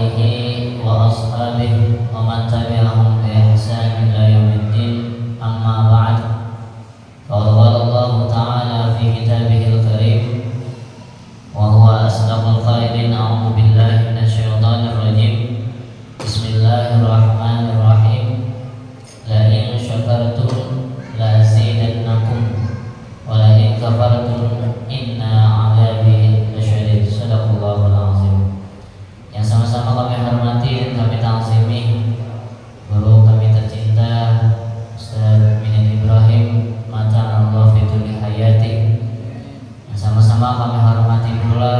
alihi wa ashabihi wa man tabi'ahum bi ihsan ila yaumiddin. Amma ba'd. Qala Allah Ta'ala fi kitabihil karim wa huwa asdaqul qailin. A'udzu billahi minasyaitonir rajim. Bismillahirrahmanirrahim. La in syakartum la azidannakum wa la in kafartum inna 'adzabi lasyadid. Shadaqallahul azim. Yang sama-sama kami hormati dan kami ta'zimi guru kami tercinta Ustaz Bin Ibrahim Mata'allah fituli hayati. Yang sama-sama kami hormati pula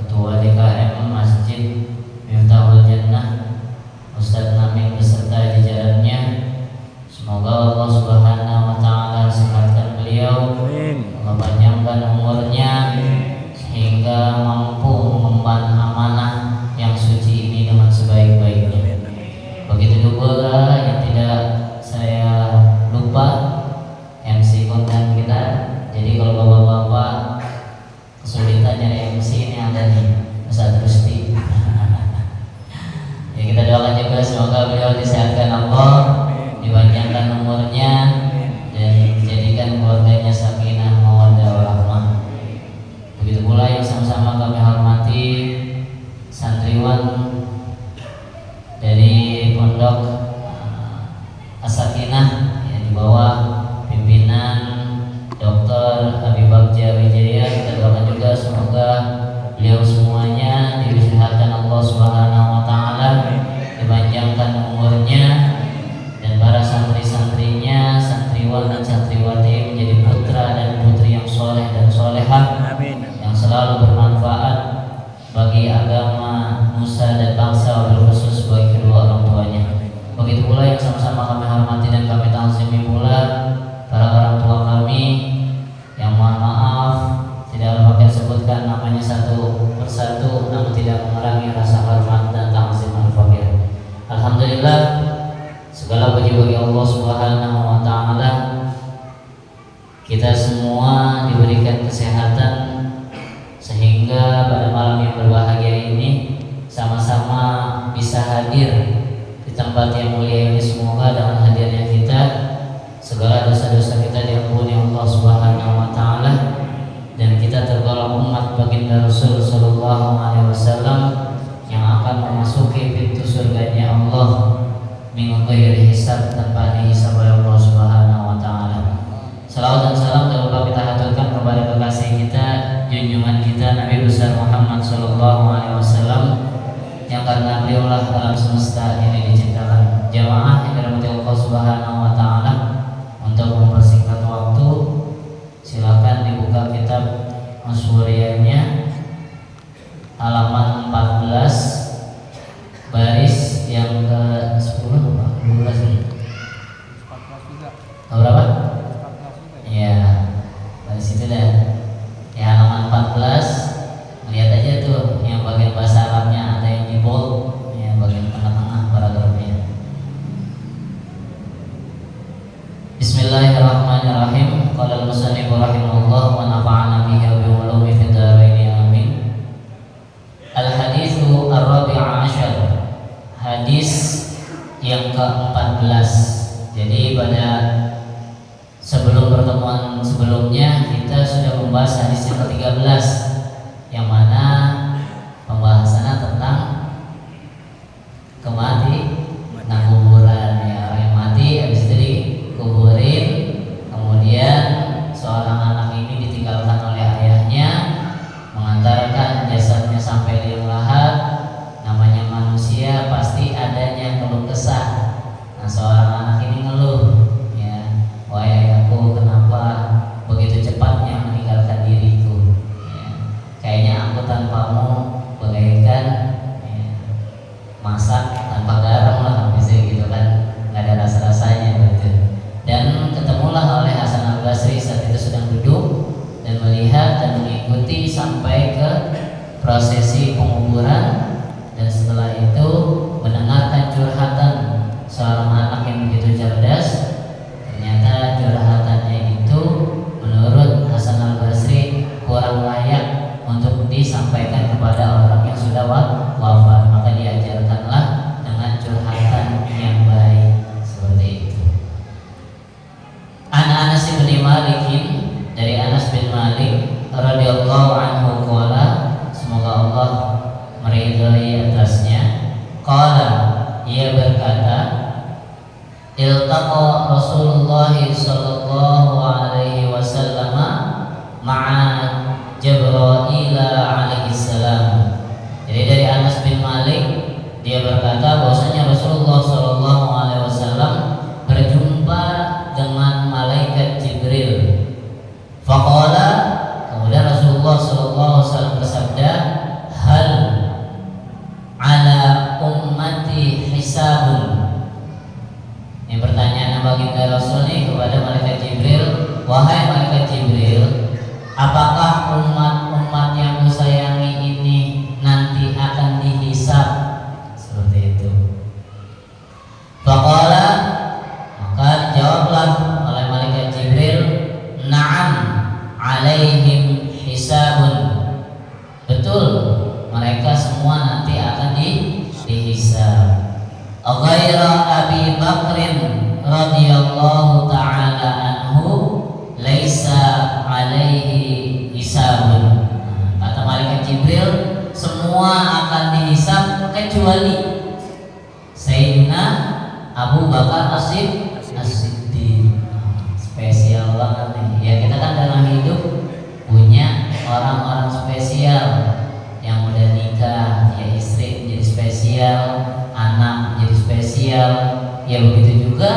Ketua DKM Masjid Miftahul Jannah Ustaz Namin beserta jajarannya. Semoga Allah Subhanahu wa Ta'ala sehatkan beliau, Allah panjangkan umurnya sehingga mampu mengemban amanah yang suci ini dengan sebaik-baiknya. Begitu juga yang tidak saya lupa MC konten kita. Jadi kalau bapak-bapak kesulitan nyari MC, ini ada nih Ustaz Rusti. Ya, kita doakan juga semoga beliau disehatkan Allah, dipanjangkan umurnya dan dijadikan keluarganya sakinah mawaddah warahmah. Begitu pula yang sama-sama kami hormati santriwan dari Pondok As-Sakinah yang di bawah pimpinan Dr. Habib Bagja Wijaya. Kita doakan juga semoga beliau semuanya disehatkan Allah Subhanahu wa Ta'ala, dipanjangkan umurnya, dan para santri-santrinya, santriwan dan santriwati menjadi putra dan putri yang soleh dan solehah, yang selalu bermanfaat bagi agama, nusa dan bangsa, wabil khusus bagi kedua orang tuanya. Begitu pula yang sama-sama kami hormati dan kami ta'zimi pula para orang tua kami yang mohon maaf tidak dapat sebutkan namanya satu persatu, namun tidak mengurangi rasa hormat dan ta'zim al-fakir. Alhamdulillah, segala puji bagi Allah Subhanahu wa Ta'ala. Kita semua diberikan kesehatan sehingga pada malam yang berbahagia ini sama-sama bisa hadir di tempat yang mulia ini. Semoga dengan hadirnya kita segala dosa-dosa kita diampuni Allah Subhanahu wa Ta'ala, dan kita tergolong umat baginda Rasul sallallahu alaihi wasallam yang akan memasuki pintu surganya Allah min ghairi hisab, tanpa dihisab oleh Allah Subhanahu wa Ta'ala. Salawat dan salam tak lupa kita haturkan kepada kekasih kita, junjungan kita Nabi besar Muhammad sallallahu alaihi wasallam, yang karena beliaulah alam semesta ini diciptakan. Jamaah yang dirahmati Allah Subhanahu wa Ta'ala, untuk mempersingkat waktu silakan dibuka kitab Masyhuriyahnya halaman 14 baris yang ke-10 12 nih. Tahu berapa? Ya, baris itu dah. Ya, halaman 14. Lihat aja tuh yang bagian bahasa Arabnya ada yang di bold, ya bagian tengah-tengah paragrafnya. Bismillahirrahmanirrahim. Qala al-musannif rahimahullah wa nafa'ana bihi wa bi ulumi fid dharain amin. Al-haditsu ar-rabi'a asyar. Hadis yang ke-14. Jadi pada sebelum pertemuan sebelumnya kita sudah membahas hadis yang ke-13, yang mana pembahasannya tentang kuburan, ya, orang yang mati habis itu dikuburin, kemudian seorang anak ini ditinggalkan oleh ayahnya, mengantarkan jasadnya sampai liang lahat. Namanya manusia pasti adanya keluh kesah. Nah, seorang anak ini ngeluh, ya, wahai ayahku, kenapa begitu cepatnya meninggalkan diriku, ya, kayaknya aku tanpamu bagaikan, ya, masak tanpa garam lah, bisa gitu kan, nggak ada rasa-rasanya gitu. Dan ketemulah oleh Hasan al-Basri saat itu sedang duduk dan melihat dan mengikuti sampai ke prosesi penguburan, dan setelah itu mendengarkan curhatan seorang anak yang begitu cerdas. Ternyata curhatannya itu menurut Hasan al-Basri kurang layak untuk disampaikan kepada orang yang sudah wafat, maka dia di atasnya. Qala, ia berkata, iltaqa Rasulullah sallallahu alaihi wasallam ma'a Jibril alaihi salam. Jadi dari Anas bin Malik, dia berkata bahwasanya Rasulullah sallallahu alaihi wasallam berjumpa dengan malaikat Jibril. Faqala, kemudian Rasulullah sallallahu alaihi wasallam bersabda, hal ala ummati hisabun. Ini pertanyaan baginda Rasul nih kepada malaikat Jibril, wahai malaikat Jibril, apakah umat-umat yang kusayangi ini nanti akan dihisab? Seperti itu. Faqala, maka jawablah oleh malaikat Jibril, na'am alaihim hisabun. Betul, mereka semua nanti akan dihisab. Ghaira Abi Bakrin radhiyallahu ta'ala anhu laisa alaihi hisabun. Kata malaikat Jibril, semua akan dihisab kecuali Sayyidina Abu Bakar As-Siddiq. Spesial banget nih. Ya, kita kan dalam hidup punya orang-orang spesial. Yang udah nikah, ya istri menjadi spesial, anak menjadi spesial. Ya begitu juga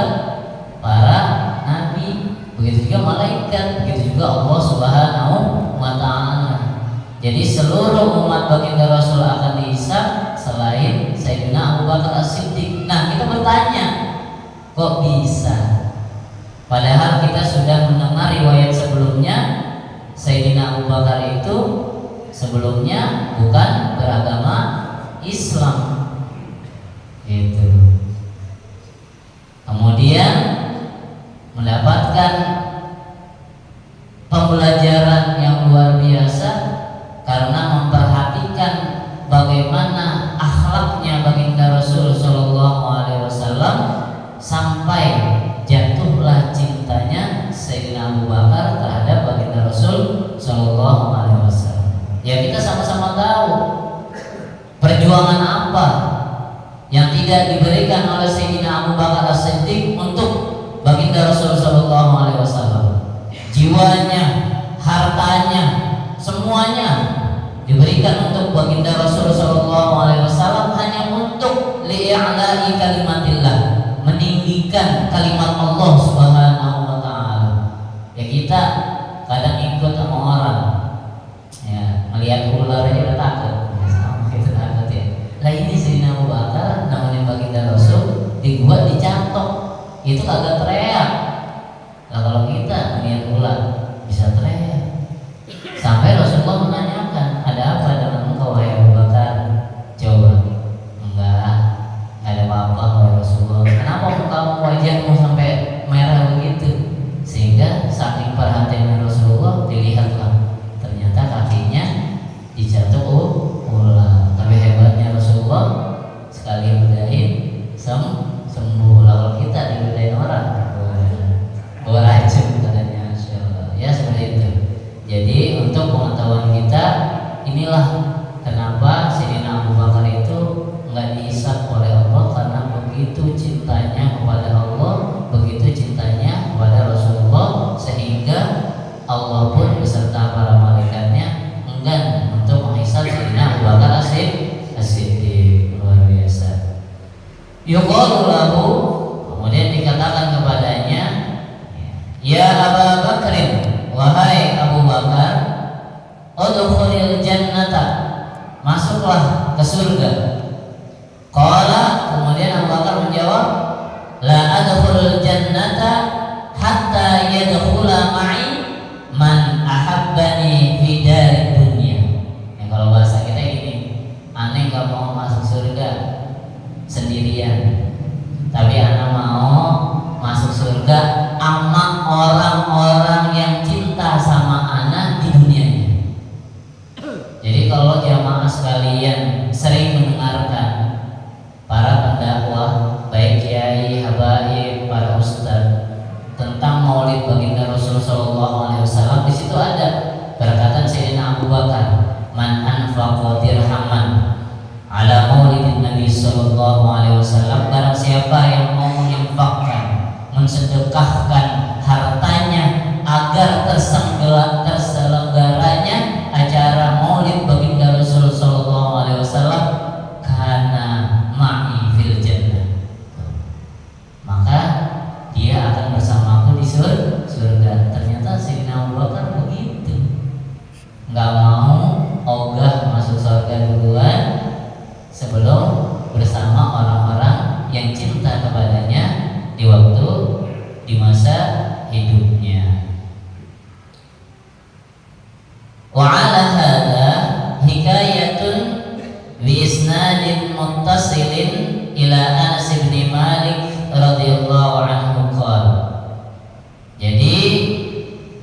para nabi, begitu juga malaikat, begitu juga Allah Subhanahu wa ta'ala. Jadi seluruh umat baginda Rasul akan dihisab selain Sayyidina Abu Bakar As-Siddiq. Nah, kita bertanya, kok bisa? Padahal kita sudah mendengar riwayat sebelumnya, Sayyidina Abu Bakar itu sebelumnya bukan beragama Islam. Itu. Kemudian mendapatkan pembelajaran yang luar biasa karena memperhatikan bagaimana akhlaknya baginda Rasul sallallahu alaihi wasallam sampai jatuhlah cintanya Sayyidina Abu Bakar terhadap baginda Rasul sallallahu alaihi wasallam. Ya, kita sama-sama tahu perjuangan apa yang tidak diberikan oleh Sayyidina Abu Bakar As-Siddiq untuk baginda Rasul sallallahu alaihi wasallam. Jiwanya, hartanya, semuanya diberikan untuk baginda Rasul sallallahu alaihi wasallam hanya untuk li'a'la'i kalimatillah, meninggikan kalimat Allah Subhanahu wa ta'ala. Ya, kita kadang ikut sama orang, ya, melihat ular aja udah takut. Sama kita takut ya. Lah ini Sayyidina Abu Bakar namanya baginda Rasul dibuat dicatok, itu kagak teriak. Nah, kalau kita melihat ular bisa teriak. Sampai Rasulullah menanyakan, ada apa dengan engkau wahai Abu Bakar? Coba, enggak ada apa-apa wahai Rasulullah. Kenapa kamu wajahmu sampai merah begitu? Sehingga saking perhatian Rasulullah, dilihatlah ternyata kakinya dicatok ular. Tapi hebatnya Rasulullah, sekali bedain sembuh. Kalau kita dibedain orang, beracun katanya, insyaallah. Ya, seperti itu. Jadi untuk pengetahuan kita, inilah kenapa Sayyidina Abu Bakar itu enggak dihisab oleh Allah, karena begitu cintanya kepada Allah, begitu cintanya kepada Rasulullah, sehingga Allah pun beserta para malaikatnya enggan untuk menghisab Sayyidina Abu Bakar As-Siddiq. Luar biasa. Yuqalu lahu, kemudian dikatakan kepadanya, ya Abu Bakrin, wahai Abu Bakar, udkhulil jannata, masuklah ke surga. Qala, kemudian Abu Bakar menjawab, la adkhulul jannata hatta yadkhula ma'i man ahabbani fi darid dunya. Ya, kalau bahasa kita gini, aneh gak mau masuk surga sendirian, tapi anak mau masuk surga sama orang-orang yang cinta sama anak di dunianya. Jadi kalau jamaah sekalian sering mendengarkan para pendakwah, baik kiai, habaib, para ustaz, tentang maulid baginda Rasul sallallahu alaihi wasallam, di situ ada perkataan Sayyidina Abu Bakar, man anfaqa dirhaman ala Shallallahu Alaihi Wasallam, barang siapa yang mau menginfakkan, mensedekahkan hartanya agar terselenggaranya acara Maulid baginda Rasul Shallallahu Alaihi Wasallam, kana ma'i fil jannah, maka dia akan bersamaku di surga. Ternyata Sayyidina Abu Bakar begitu, nggak mau ogah masuk surga duluan sebelum bersama orang-orang yang cinta kepadanya di masa hidupnya. Wa 'ala hadza hikayatun bi isnadin muttasilin ila Anas bin Malik radhiyallahu anhu qala. Jadi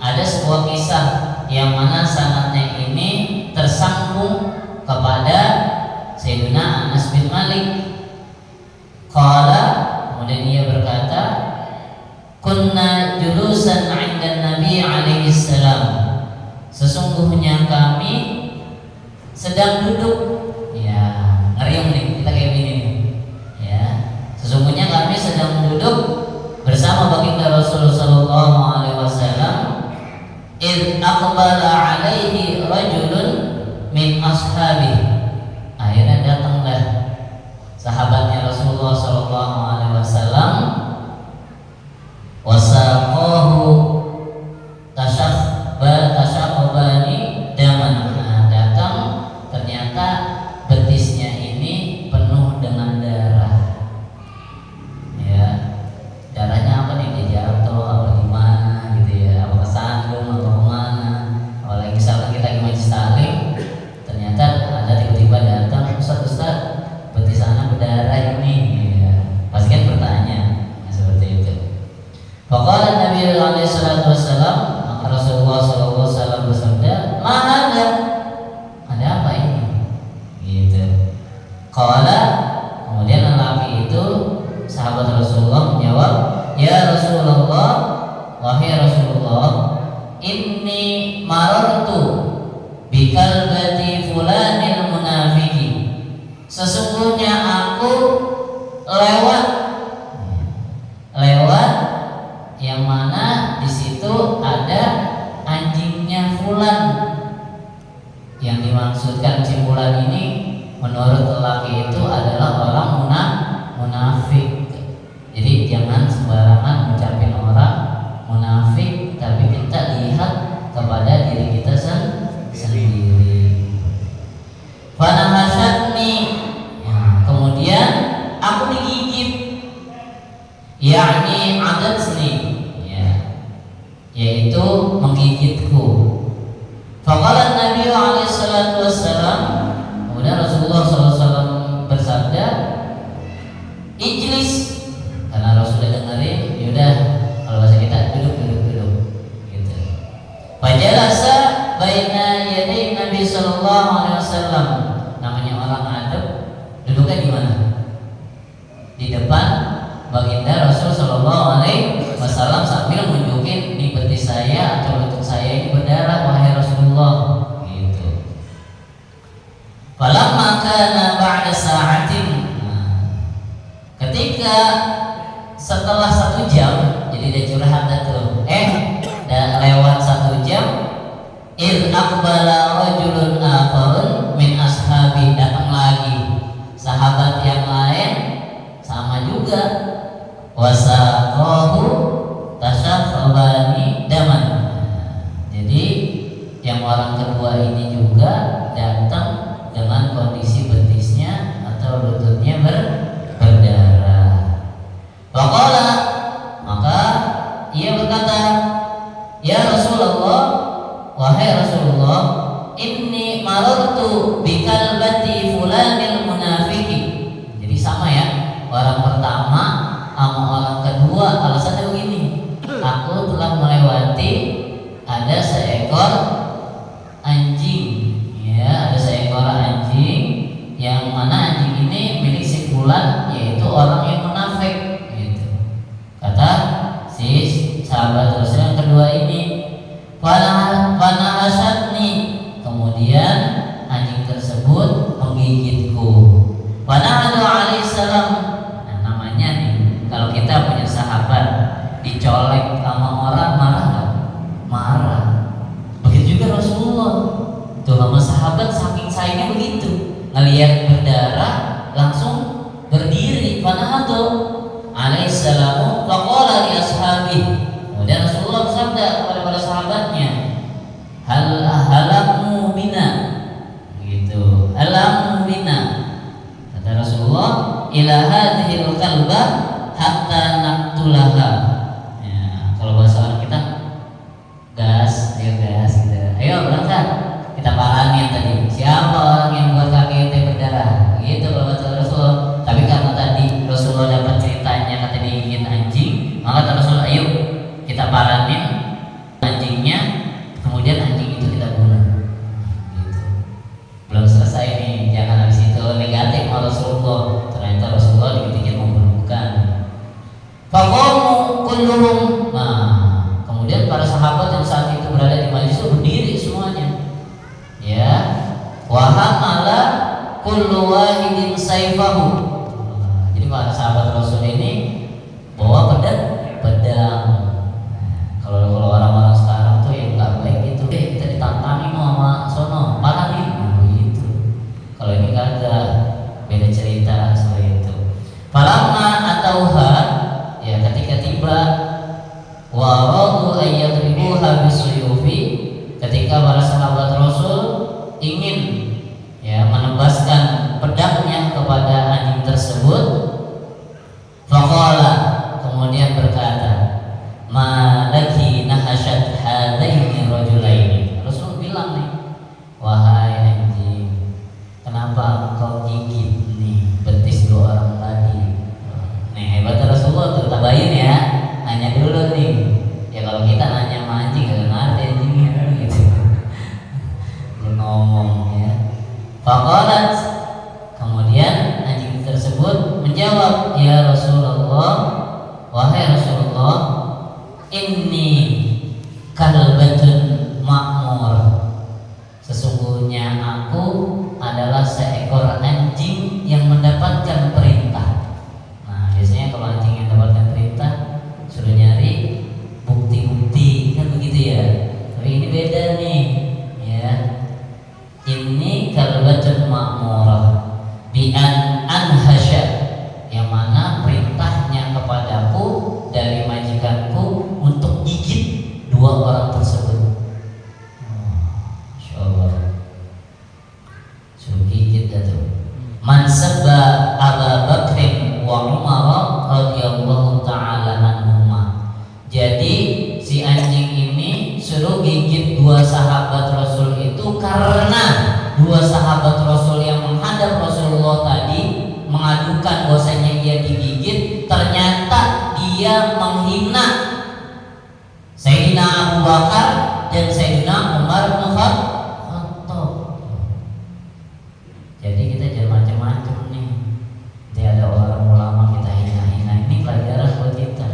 ada sebuah kisah yang mana sanadnya ini tersambung kepada Sayyidina Anas bin Malik. Qala, kemudian ia berkata, kunna julusan 'inda Nabi alaihi salam. Sesungguhnya kami sedang duduk, ya ngeriung nih kita kayak gini nih, ya. Sesungguhnya kami sedang duduk bersama baginda Rasul sallallahu alaihi wasallam. Id aqbala alaihi rajulun min ashabi. Akhirnya datanglah sahabatnya Rasulullah sallallahu alaihi wasallam, wasaqahu tashaqqabani daman. Nah, datang ternyata betisnya ini penuh dengan darah. Ya, darahnya apa nih? Dia jatuh apa gimana gitu ya? Apa kesandung atau kemana? Apalagi misalkan kita lagi majlis taklim, ternyata ada tiba-tiba datang, Ustaz, betis ana berdarah ini. Ya, pasti kan bertanya, nah, seperti itu. Faqala Nabi alaihi salatu wasallam, maka Rasulullah sallallahu alaihi wasallam bersabda, "Ma ada apa ini?" Gitu. Qala, kemudian lelaki itu sahabat Rasulullah menjawab, "Ya Rasulullah, wahai Rasulullah, inni marartu bikalbati fulanil munafiki." Sesungguhnya aku lewat yang mana di situ ada anjingnya fulan. Yang dimaksudkan si fulan ini menurut lelaki itu adalah orang munafik. Jadi jangan sembarangan mengucapin orang munafik, tapi kita lihat kepada diri kita sendiri. Fanahasatni, kemudian aku digigit, yakni adatni, yaitu menggigitku. Faqala Nabi alaihi salatu wassalam, kemudian Rasulullah SAW bersabda, ijlis, karena Rasulullah dengerin, yaudah kalau bahasa kita duduk gitu. Fajalasa baina yaday Nabi sallallahu alaihi wasallam. Namanya orang ngadep, duduknya di mana? Di depan baginda Rasul sallallahu alaihi wasallam sambil nunjukin, nih betis saya atau lutut saya ini berdarah wahai Rasulullah, gitu. Falamma kana ba'da sa'atin, ketika setelah 1 jam, jadi dia curhat tuh, dan lewat 1 jam, id aqbala rajulun akharun min ashabi, datang lagi sahabat yang lain sama juga, wasaqahu tashaqqabani daman. Jadi yang orang kedua ini juga datang dengan kondisi betisnya atau lututnya berdarah. Waqala, maka ia berkata, ya Rasulullah, wahai Rasulullah, inni marartu bikalbati fulanil munafiki. Jadi sama ya, orang pertama sama orang kedua alasannya begini, aku telah melewati ada seekor anjing, ya, ada seekor anjing yang mana anjing ini milik si fulan, yaitu orang yang munafik, gitu. Kata si sahabat Rasul yang kedua ini, fanahasatni, kemudian anjing tersebut menggigitku. Fanahadu alaihissalam. Nah, namanya nih, kalau kita punya sahabat dicolek sama orang marah nggak? Marah. Begitu juga Rasulullah. Tuh sama sahabat saking sayangnya begitu. Ngelihat berdarah langsung berdiri. Fanahatu alaihissalam faqala li ashabi. Kemudian Rasulullah bersabda kepada para sahabatnya, halamu bina. Gitu. Halamu bina. Kata Rasulullah, ila hadhil qalbah hatta naqtulaha. Ya, kalau bahasa orang kita gas, ayo gas gitu. Ayo berangkat. Kita paranin tadi. Siapa orang yang buat kaki ente berdarah? Gitu kalau bahasa Rasulullah. Tapi karena tadi Rasulullah dapat ceritanya kata digigit anjing, maka kata Rasulullah, ayo kita paranin anjingnya, kemudian anjing itu kita bunuh. Gitu. Belum selesai nih, jangan habis itu negatif sama Rasulullah. Ternyata Rasulullah dikit-dikit membunuhkan. Faqamu kulluhum. Nah, kemudian para sahabat yang saat itu berada di majelis itu berdiri semuanya. Ya, wa hamala kullu wahidin sayfahu. Jadi para sahabat Rasul ini bawa pedang. Kalau orang-orang sekarang tuh yang nggak baik itu, kita ditantangin sama sono, paranin begitu. Kalau ini kagak, beda cerita seperti itu. Falamma atauha, ya ketika tiba, wa radu ayyadribuha bisuyufi, ketika para sahabat Rasul ingin ya menembaskan pedangnya kepada anjing tersebut, faqala, kemudian berkata, ma laki nahasyat hadaini rajulaini. Rasul bilang nih, wahai anjing, kenapa engkau gigit nih betis dua orang tadi? Nih hebat Rasulullah tuh, tabayin ya, nanya dulu nih. Ya kalau kita nanya sama anjing gak ngerti anjingnya gitu. Dia ngomong ya. Faqalat, kemudian anjing tersebut menjawab, ya Rasulullah, wahai Rasulullah, inni kalbatun ma'mur. Sesungguhnya aku adalah seekor anjing yang mendapatkan perintah. Nah, biasanya kalau anjing yang mendapatkan perintah suruh nyari bukti-bukti kan begitu ya. Tapi ini beda nih, ya. Ini kalbatun ma'murah bi an anhasya, yang mana perintahnya kepadaku dari majikanku untuk gigit dua orang tersebut. Insyaallah suruh gigit itu. Man sabba Abu Bakrin wa Umar radhiyallahu taala anhuma. Jadi si anjing ini suruh gigit dua sahabat Rasul itu karena dua sahabat Rasul yang menghadap Rasulullah tadi mengadukan bahwasanya dia digigit, ternyata dia menghina Sayyidina Abu Bakar dan Sayyidina Umar bin Khattab. Jadi kita jangan macam-macam nih. Tidak ada orang ulama kita hina-hina. Ini pelajaran buat kita.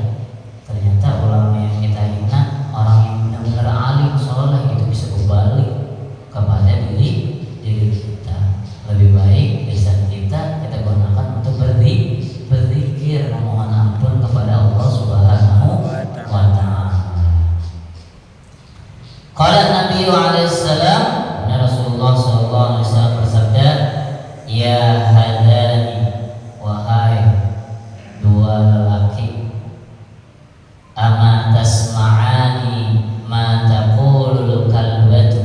Ternyata ulama yang kita hina, orang yang benar-benar alim soleh, itu bisa berbalik kepada diri kita. Lebih baik lisan kita gunakan untuk berzikir, memohon ampun kepada Allah Subhanahu wa taala. Qala Nabi alaihi salam, Rasulullah sallallahu alaihi wasallam bersabda, ya hadani, wahai dua lelaki, ama tasma'ani ma taqulul kalbatu,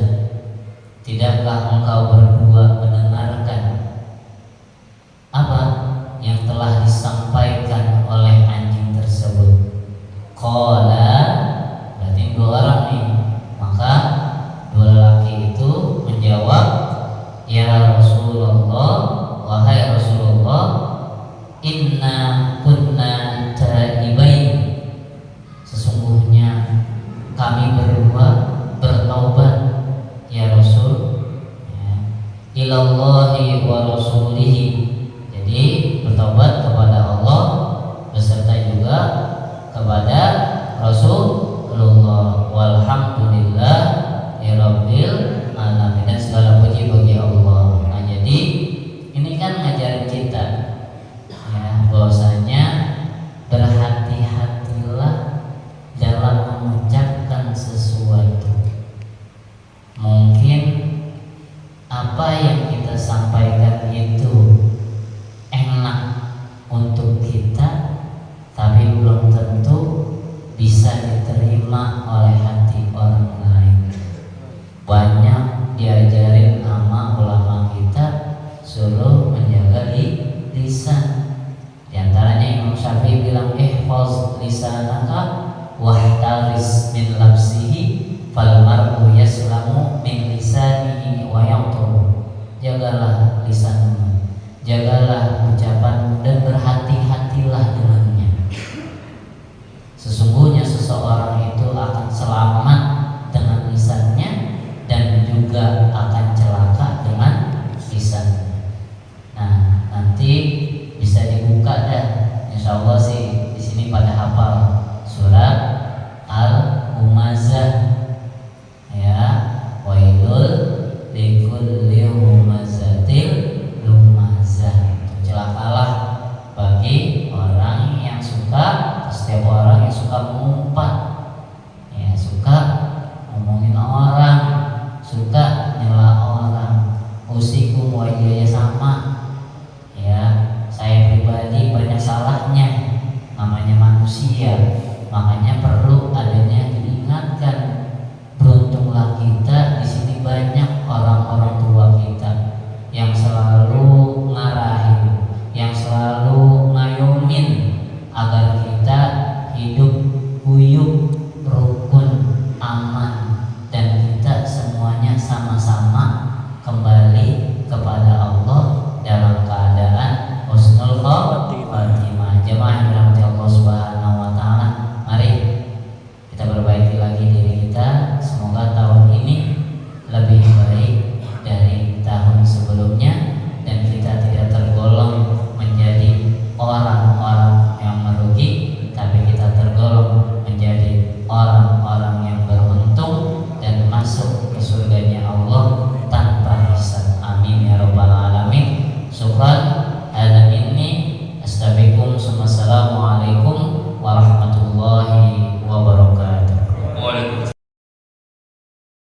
tidakkah engkau berdua mendengarkan apa yang telah disampaikan oleh anjing tersebut? Qala, berarti dua orang nih. Maka dua lelaki itu menjawab, ya Rasulullah, wahai Rasulullah, inna kunna taibain, sesungguhnya kami berdua bertaubat ya Rasul, ya, ilallahi wa rasulihi, jadi bertaubat kepada Allah beserta juga kepada Rasulullah. Walhamdulillah ya rabbil alamin, dan segala puji bagi Allah. Nah, jadi ini kan ngajarin kita, Syafi'i bilang ihfaz lisanaka wahtaris min labsihi fal mar'u yaslamu min lisanihi wa yaqtur. Jagalah lisanmu, jagalah ucapanmu dan berhati-hatilah dengannya. Sesungguhnya seseorang itu akan selamat dengan lisannya dan juga akan celaka dengan lisannya. Nah, nanti bisa dibuka dah. Insya Allah sih di sini pada hafal surat Al-Humazah ya, wailul likulli humazatil lumazah. Celakalah bagi orang yang suka, setiap orang yang suka mengumpat ya, suka ngomongin orang, suka nyela orang. Usikum wa iyaya sama ya, saya pribadi banyak salahnya, namanya manusia, makanya perlu adanya diingatkan. Beruntunglah kita di sini banyak orang-orang tua kita yang selalu ngarahin, yang selalu ngayomin agar kita hidup guyup, rukun, aman, dan kita semuanya sama-sama kembali kepada Allah dalam keadaan husnul khatimah. Jemaah yang dirahmati Allah Subhanahu wa taala, mari kita perbaiki lagi diri kita. Semoga tahun ini lebih baik dari tahun sebelumnya dan kita tidak tergolong menjadi orang-orang yang merugi, tapi kita tergolong menjadi orang-orang yang beruntung dan masuk ke surganya Allah tanpa hisab. Amin ya rabbal alamin. Syukran. Ada ini. Assalamualaikum warahmatullahi wabarakatuh.